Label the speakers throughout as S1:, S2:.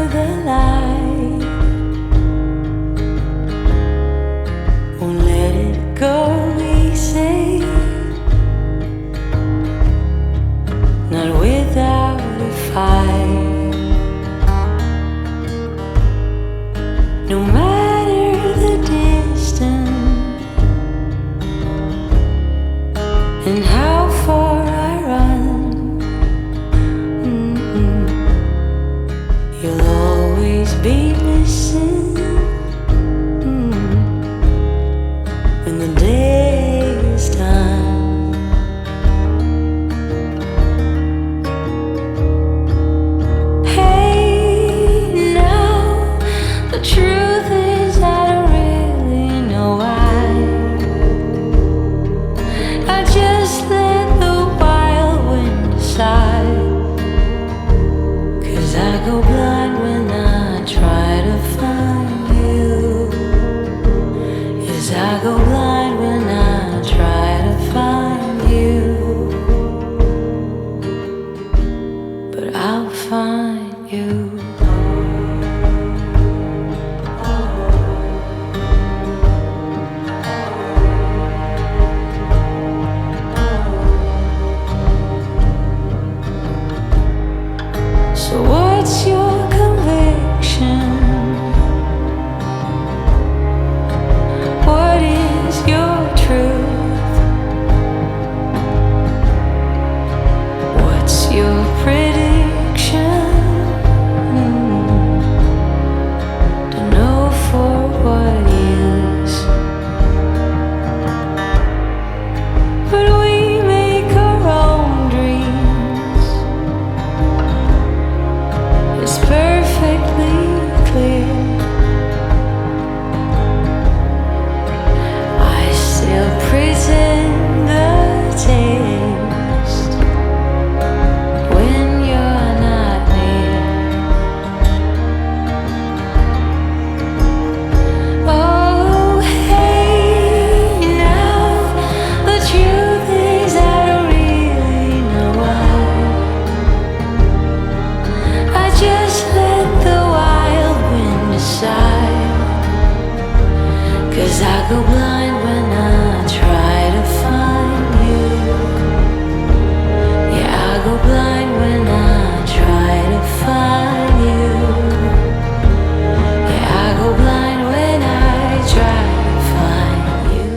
S1: the light. Won't let it go easy, not without a fight. No matter the distance and how far I run, you'll always be missing when the day is done. Hey, now the truth is I don't really know why. I just let the wild wind decide, 'cause I go blind when I try to find you. Yes, I go blind when I try to find you, but I'll find you. So what's your conviction? What is your truth? What's your prediction? To know for what is. But we make our own dreams. It's perfectly clear. I still present the taste when you're not near. Oh, hey, now the truth is I don't really know why. I just let the wild wind decide, 'cause I go blind when I try to find you. Yeah, I go blind when I try to find you. Yeah, I go blind when I try to find you.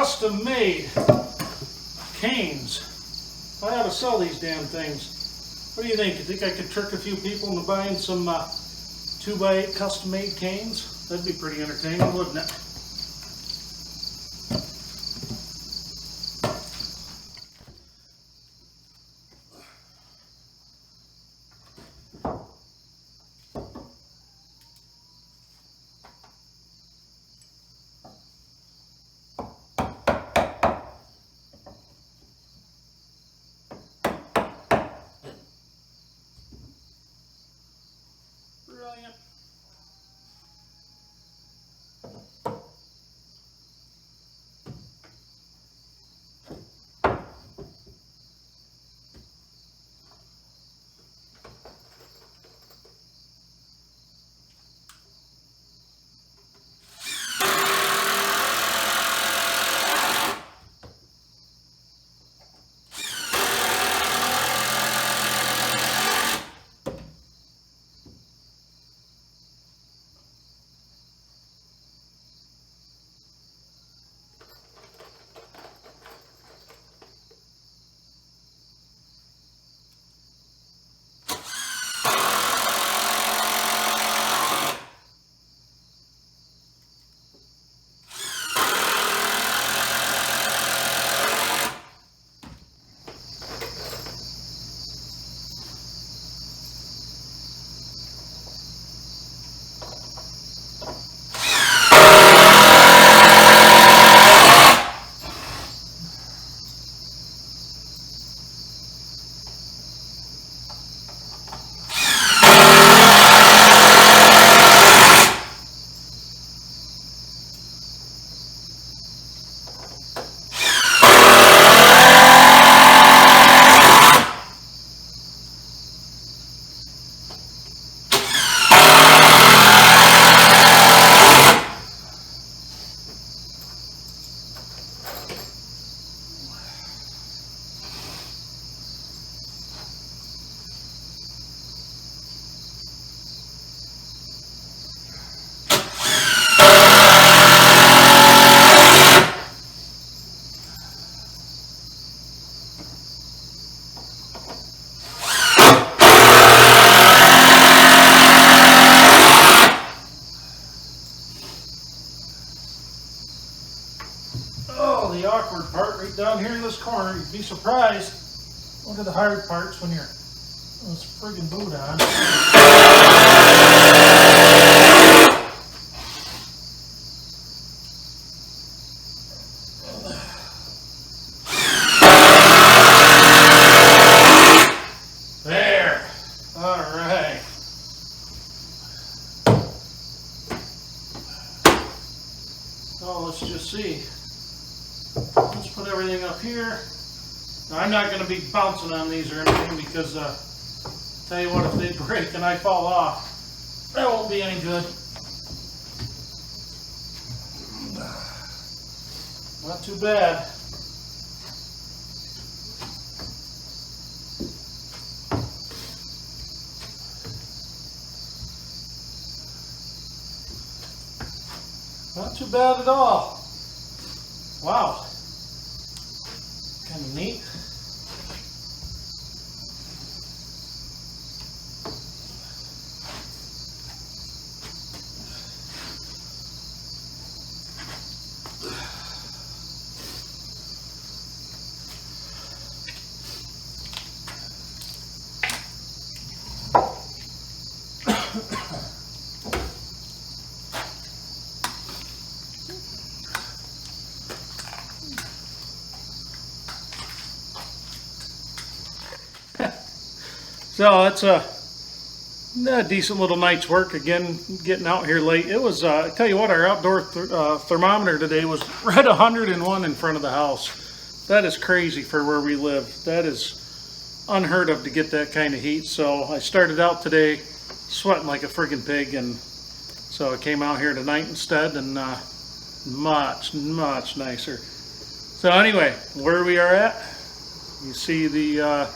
S2: custom made canes. I ought to sell these damn things. What do you think? You think I could trick a few people into buying some 2x8 custom made canes? That'd be pretty entertaining, wouldn't it? Brilliant. Oh, the awkward part right down here in this corner. You'd be surprised. Look at the hard parts when you're this friggin' boot on. There. All right. Oh, let's just see. Let's put everything up here. Now, I'm not going to be bouncing on these or anything because, tell you what, if they break and I fall off, that won't be any good. Not too bad. Not too bad at all. Wow. Kind of neat. So it's a decent little night's work. Again, getting out here late. It was, I tell you what, our outdoor thermometer today was right 101 in front of the house. That is crazy for where we live. That is unheard of to get that kind of heat. So I started out today sweating like a friggin' pig, and so I came out here tonight instead, and much nicer. So anyway, where we are at, you see the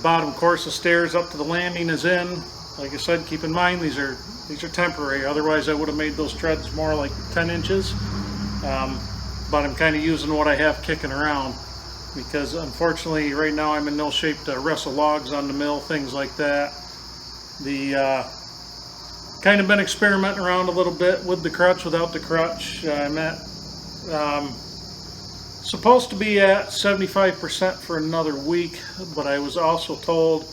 S2: bottom course of stairs up to the landing is in. Like I said, keep in mind these are but I'm kind of using what I have kicking around, because unfortunately right now I'm in no shape to wrestle logs on the mill, things like that. The kind of been experimenting around a little bit with the crutch, without the crutch. I'm at supposed to be at 75% for another week, but I was also told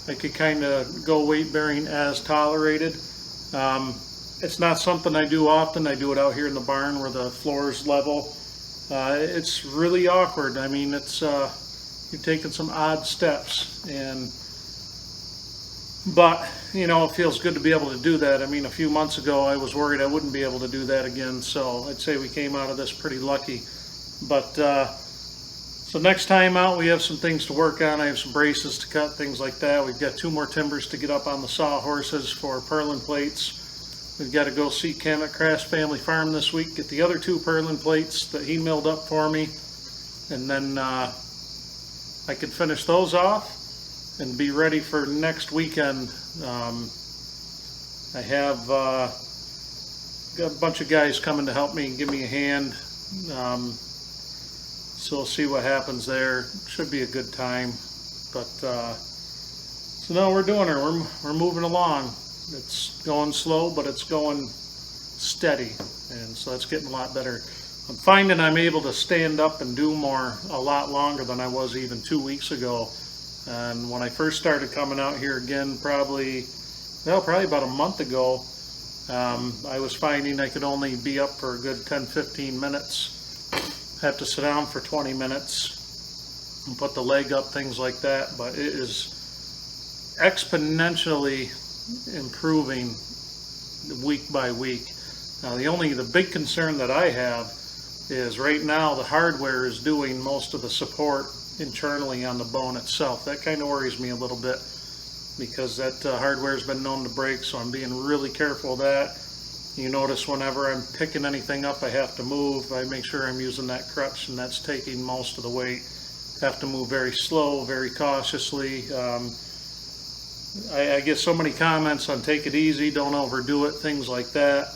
S2: I could kind of go weight bearing as tolerated. It's not something I do often. I do it out here in the barn where the floor is level. It's really awkward. I mean, it's you're taking some odd steps, but you know, it feels good to be able to do that. I mean, a few months ago I was worried I wouldn't be able to do that again, so I'd say we came out of this pretty lucky. But so next time out we have some things to work on. I have some braces to cut, things like that. We've got 2 more timbers to get up on the sawhorses for purlin plates. We've got to go see Cam at Craft Family Farm this week, get the other 2 purlin plates that he milled up for me, and then I can finish those off and be ready for next weekend. I have got a bunch of guys coming to help me and give me a hand, so we'll see what happens there. Should be a good time. But so no, we're doing it. We're moving along. It's going slow, but it's going steady, and so it's getting a lot better. I'm finding I'm able to stand up and do more a lot longer than I was even 2 weeks ago. And when I first started coming out here again, probably about a month ago, I was finding I could only be up for a good 10-15 minutes. Have to sit down for 20 minutes and put the leg up, things like that. But it is exponentially improving week by week. Now the big concern that I have is right now the hardware is doing most of the support internally on the bone itself. That kind of worries me a little bit, because that hardware has been known to break, so I'm being really careful of that. You notice whenever I'm picking anything up I have to move, I make sure I'm using that crutch, and that's taking most of the weight. Have to move very slow, very cautiously. I get so many comments on take it easy, don't overdo it, things like that.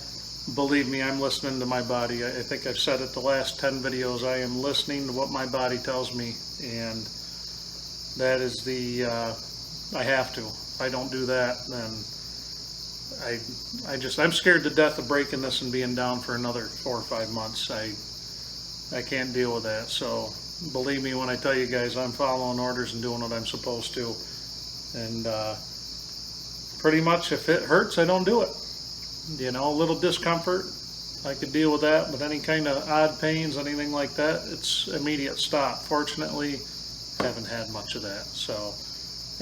S2: Believe me, I'm listening to my body. I think I've said it the last 10 videos. I am listening to what my body tells me, and that is I have to. If I don't do that, then I'm scared to death of breaking this and being down for another 4 or 5 months. I can't deal with that. So believe me when I tell you guys, I'm following orders and doing what I'm supposed to. And pretty much if it hurts, I don't do it. You know, a little discomfort, I could deal with that, but any kind of odd pains, anything like that, it's immediate stop. Fortunately, haven't had much of that. So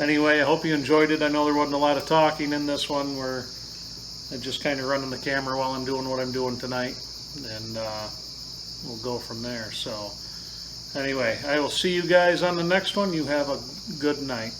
S2: anyway, I hope you enjoyed it. I know there wasn't a lot of talking in this one, where I'm just kind of running the camera while I'm doing what I'm doing tonight, and we'll go from there. So anyway, I will see you guys on the next one. You have a good night.